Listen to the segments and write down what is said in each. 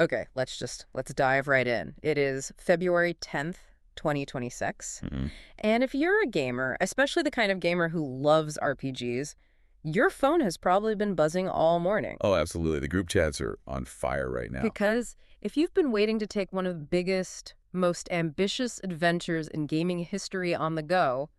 Okay, let's dive right in. It is February 10th, 2026. And if you're a gamer, especially the kind of gamer who loves RPGs, your phone has probably been buzzing all morning. Oh, absolutely. The group chats are on fire right now. Because if you've been waiting to take one of the biggest, most ambitious adventures in gaming history on the go,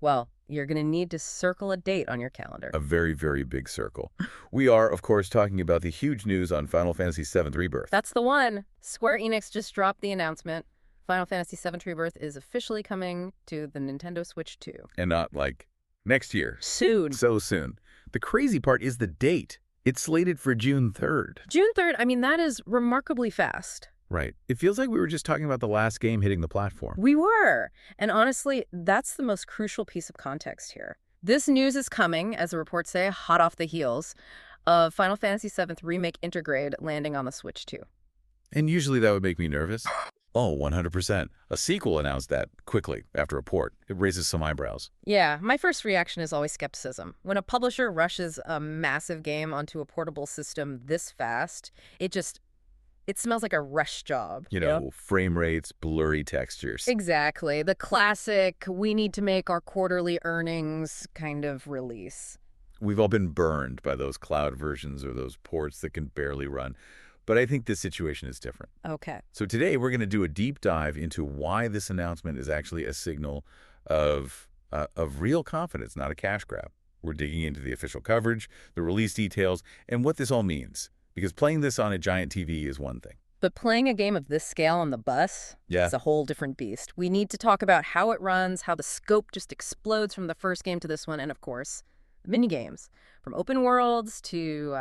well, you're going to need to circle a date on your calendar. A very, very big circle. We are, of course, talking about the huge news on Final Fantasy VII Rebirth. That's the one. Square Enix just dropped the announcement. Final Fantasy VII Rebirth is officially coming to the Nintendo Switch 2. And not like next year. Soon. So soon. The crazy part is the date. It's slated for June 3rd. June 3rd, I mean, that is remarkably fast. Right. It feels like we were just talking about the last game hitting the platform. We were. And honestly, that's the most crucial piece of context here. This news is coming, as the reports say, hot off the heels of Final Fantasy VII Remake Intergrade landing on the Switch 2. And usually that would make me nervous. Oh, 100%. A sequel announced that quickly after a port. It raises some eyebrows. Yeah, my first reaction is always skepticism. When a publisher rushes a massive game onto a portable system this fast, it smells like a rush job. You know, frame rates, blurry textures. Exactly. The classic, we need to make our quarterly earnings kind of release. We've all been burned by those cloud versions or those ports that can barely run. But I think this situation is different. Okay. So today we're going to do a deep dive into why this announcement is actually a signal of real confidence, not a cash grab. We're digging into the official coverage, the release details, and what this all means. Because playing this on a giant TV is one thing. But playing a game of this scale on the bus is a whole different beast. We need to talk about how it runs, how the scope just explodes from the first game to this one, and of course, the mini-games. From open worlds to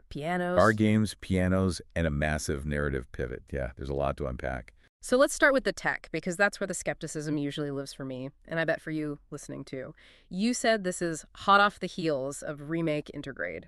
pianos. Our games, pianos, and a massive narrative pivot. Yeah, there's a lot to unpack. So let's start with the tech, because that's where the skepticism usually lives for me, and I bet for you listening too. You said this is hot off the heels of Remake Intergrade.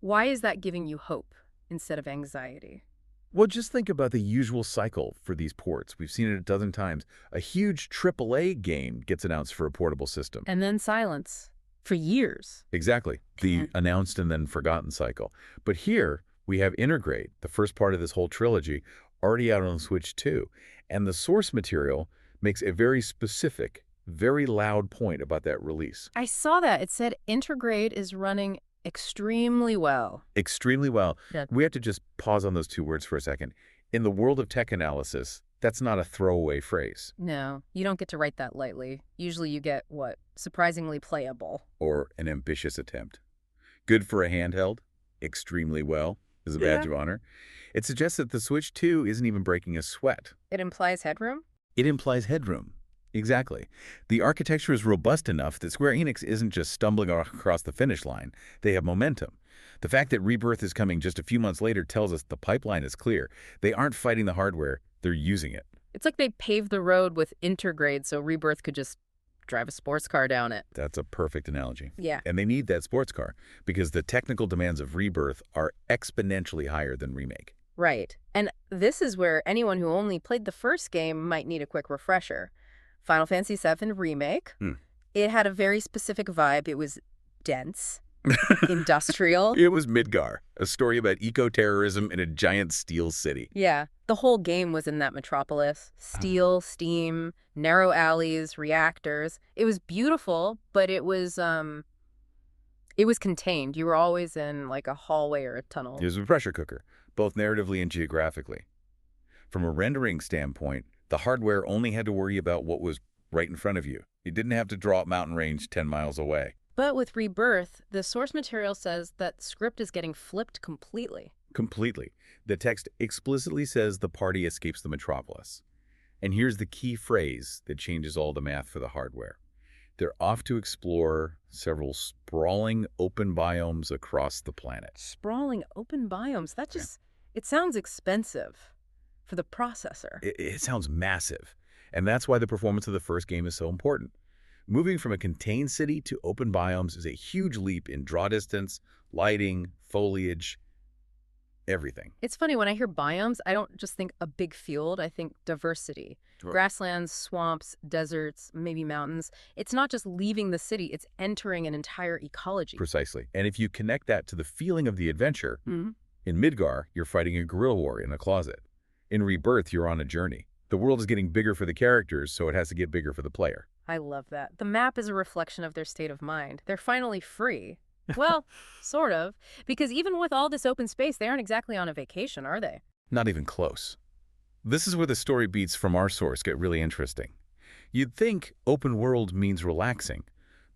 Why is that giving you hope instead of anxiety? Well, just think about the usual cycle for these ports. We've seen it a dozen times. A huge AAA game gets announced for a portable system. And then silence. For years. Exactly. The announced and then forgotten cycle. But here, we have Intergrade, the first part of this whole trilogy, already out on the Switch 2. And the source material makes a very specific, very loud point about that release. I saw that. It said Intergrade is running extremely well. Extremely well. Yeah. We have to just pause on those two words for a second. In the world of tech analysis, that's not a throwaway phrase. No, you don't get to write that lightly. Usually you get, what, surprisingly playable. Or an ambitious attempt. Good for a handheld, extremely well, is a badge of honor. It suggests that the Switch 2 isn't even breaking a sweat. It implies headroom? It implies headroom. Exactly. The architecture is robust enough that Square Enix isn't just stumbling across the finish line. They have momentum. The fact that Rebirth is coming just a few months later tells us the pipeline is clear. They aren't fighting the hardware, they're using it. It's like they paved the road with Intergrade so Rebirth could just drive a sports car down it. That's a perfect analogy. Yeah. And they need that sports car because the technical demands of Rebirth are exponentially higher than Remake. Right. And this is where anyone who only played the first game might need a quick refresher. Final Fantasy VII Remake. It had a very specific vibe. It was dense, industrial. It was Midgara, a story about eco-terrorism in a giant steel city. Yeah. The whole game was in that metropolis. Steel, steam, narrow alleys, reactors. It was beautiful, but it was contained. You were always in like a hallway or a tunnel. It was a pressure cooker, both narratively and geographically. From a rendering standpoint, the hardware only had to worry about what was right in front of you. You didn't have to draw up mountain range 10 miles away. But with Rebirth, the source material says that script is getting flipped completely. Completely. The text explicitly says the party escapes the metropolis. And here's the key phrase that changes all the math for the hardware. They're off to explore several sprawling open biomes across the planet. Sprawling open biomes? That just, it sounds expensive for the processor. It sounds massive. And that's why the performance of the first game is so important. Moving from a contained city to open biomes is a huge leap in draw distance, lighting, foliage, everything. It's funny, when I hear biomes, I don't just think a big field, I think diversity. Right. Grasslands, swamps, deserts, maybe mountains. It's not just leaving the city, it's entering an entire ecology. Precisely. And if you connect that to the feeling of the adventure, In Midgar, you're fighting a guerrilla war in a closet. In Rebirth, you're on a journey. The world is getting bigger for the characters, so it has to get bigger for the player. I love that. The map is a reflection of their state of mind. They're finally free. Well, sort of. Because even with all this open space, they aren't exactly on a vacation, are they? Not even close. This is where the story beats from our source get really interesting. You'd think open world means relaxing,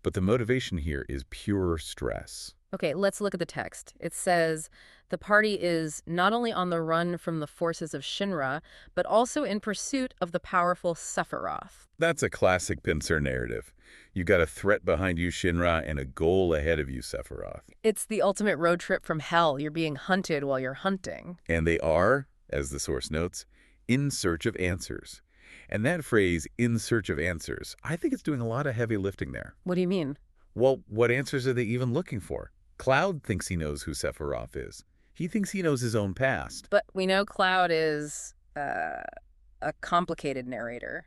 but the motivation here is pure stress. Okay, let's look at the text. It says, the party is not only on the run from the forces of Shinra, but also in pursuit of the powerful Sephiroth. That's a classic pincer narrative. You've got a threat behind you, Shinra, and a goal ahead of you, Sephiroth. It's the ultimate road trip from hell. You're being hunted while you're hunting. And they are, as the source notes, in search of answers. And that phrase, in search of answers, I think it's doing a lot of heavy lifting there. What do you mean? Well, what answers are they even looking for? Cloud thinks he knows who Sephiroth is. He thinks he knows his own past. But we know Cloud is a complicated narrator,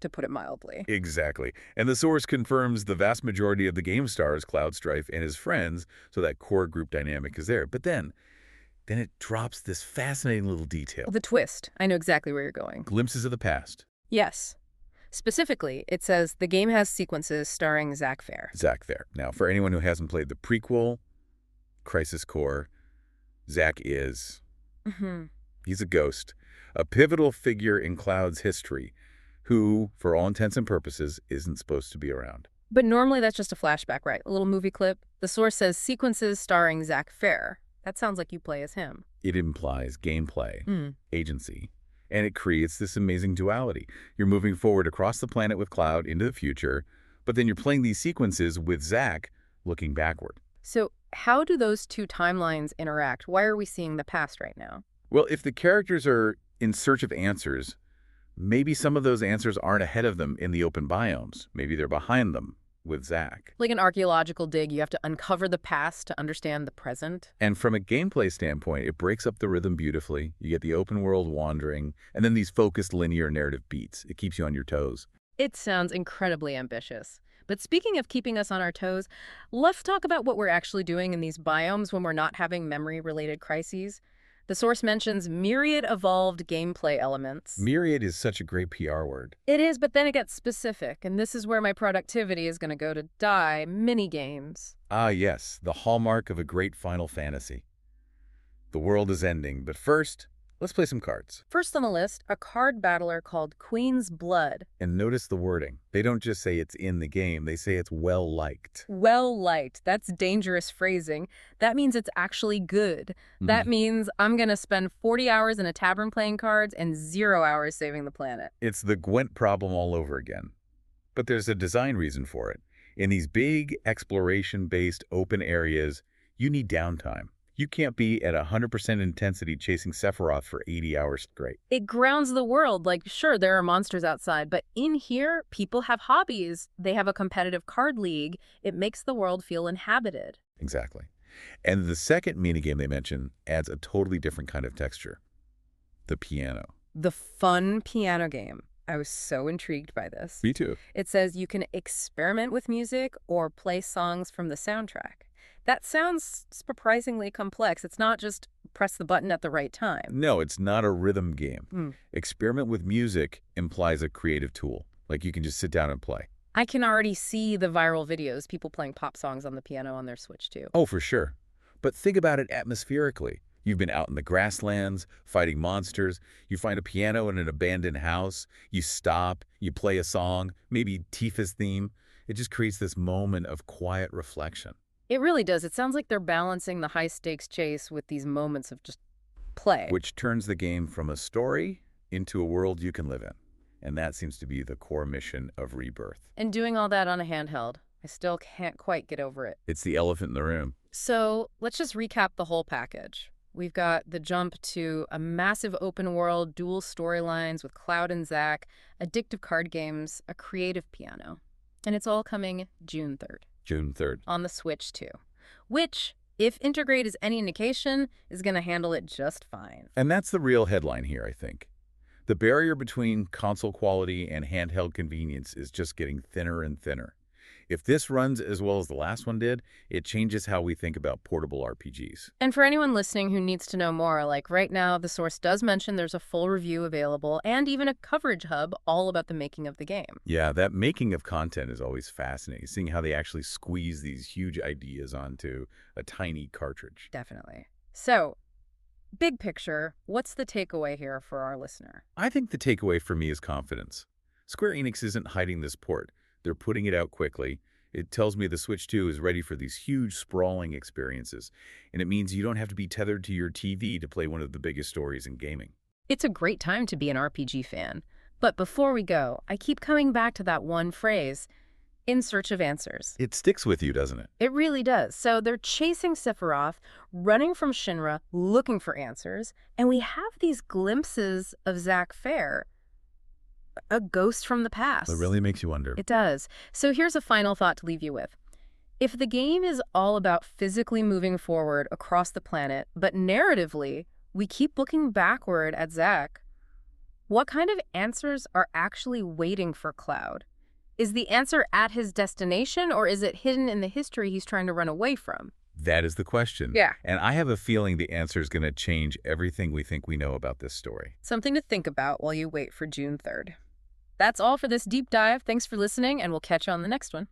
to put it mildly. Exactly. And the source confirms the vast majority of the game stars Cloud, Strife, and his friends, so that core group dynamic is there. But then it drops this fascinating little detail. The twist. I know exactly where you're going. Glimpses of the past. Yes. Specifically, it says the game has sequences starring Zack Fair. Zack Fair. Now, for anyone who hasn't played the prequel, Crisis Core, Zack is... He's a ghost, a pivotal figure in Cloud's history, who, for all intents and purposes, isn't supposed to be around. But normally that's just a flashback, right? A little movie clip. The source says sequences starring Zack Fair. That sounds like you play as him. It implies gameplay, agency, and it creates this amazing duality. You're moving forward across the planet with Cloud into the future, but then you're playing these sequences with Zack looking backward. So how do those two timelines interact? Why are we seeing the past right now? Well, if the characters are in search of answers, maybe some of those answers aren't ahead of them in the open biomes. Maybe they're behind them with Zack. Like an archaeological dig, you have to uncover the past to understand the present. And from a gameplay standpoint, it breaks up the rhythm beautifully. You get the open world wandering, and then these focused linear narrative beats. It keeps you on your toes. It sounds incredibly ambitious. But speaking of keeping us on our toes, let's talk about what we're actually doing in these biomes when we're not having memory-related crises. The source mentions myriad evolved gameplay elements. Myriad is such a great PR word. It is, but then it gets specific, and this is where my productivity is going to go to die. Mini-games. Ah, yes, the hallmark of a great Final Fantasy. The world is ending, but first, let's play some cards. First on the list, a card battler called Queen's Blood. And notice the wording. They don't just say it's in the game, they say it's well-liked. Well-liked. That's dangerous phrasing. That means it's actually good. That means I'm going to spend 40 hours in a tavern playing cards and 0 hours saving the planet. It's the Gwent problem all over again. But there's a design reason for it. In these big exploration-based open areas, you need downtime. You can't be at 100% intensity chasing Sephiroth for 80 hours straight. It grounds the world. Like, sure, there are monsters outside, but in here, people have hobbies. They have a competitive card league. It makes the world feel inhabited. Exactly. And the second minigame they mention adds a totally different kind of texture. The piano. The fun piano game. I was so intrigued by this. Me too. It says you can experiment with music or play songs from the soundtrack. That sounds surprisingly complex. It's not just press the button at the right time. No, it's not a rhythm game. Experiment with music implies a creative tool. Like you can just sit down and play. I can already see the viral videos, people playing pop songs on the piano on their Switch too. Oh, for sure. But think about it atmospherically. You've been out in the grasslands, fighting monsters. You find a piano in an abandoned house. You stop, you play a song, maybe Tifa's theme. It just creates this moment of quiet reflection. It really does. It sounds like they're balancing the high-stakes chase with these moments of just play. Which turns the game from a story into a world you can live in. And that seems to be the core mission of Rebirth. And doing all that on a handheld. I still can't quite get over it. It's the elephant in the room. So let's just recap the whole package. We've got the jump to a massive open world, dual storylines with Cloud and Zack, addictive card games, a creative piano. And it's all coming June 3rd. June 3rd. On the Switch, too. Which, if Integrate is any indication, is going to handle it just fine. And that's the real headline here, I think. The barrier between console quality and handheld convenience is just getting thinner and thinner. If this runs as well as the last one did, it changes how we think about portable RPGs. And for anyone listening who needs to know more, like right now, the source does mention there's a full review available and even a coverage hub all about the making of the game. Yeah, that making of content is always fascinating, seeing how they actually squeeze these huge ideas onto a tiny cartridge. Definitely. So, big picture, what's the takeaway here for our listener? I think the takeaway for me is confidence. Square Enix isn't hiding this port. They're putting it out quickly. It tells me the Switch 2 is ready for these huge, sprawling experiences. And it means you don't have to be tethered to your TV to play one of the biggest stories in gaming. It's a great time to be an RPG fan. But before we go, I keep coming back to that one phrase, in search of answers. It sticks with you, doesn't it? It really does. So they're chasing Sephiroth, running from Shinra, looking for answers, and we have these glimpses of Zack Fair, a ghost from the past. It really makes you wonder. It does. So here's a final thought to leave you with. If the game is all about physically moving forward across the planet, but narratively, we keep looking backward at Zack, what kind of answers are actually waiting for Cloud? Is the answer at his destination, or is it hidden in the history he's trying to run away from? That is the question. Yeah. And I have a feeling the answer is going to change everything we think we know about this story. Something to think about while you wait for June 3rd. That's all for this deep dive. Thanks for listening, and we'll catch you on the next one.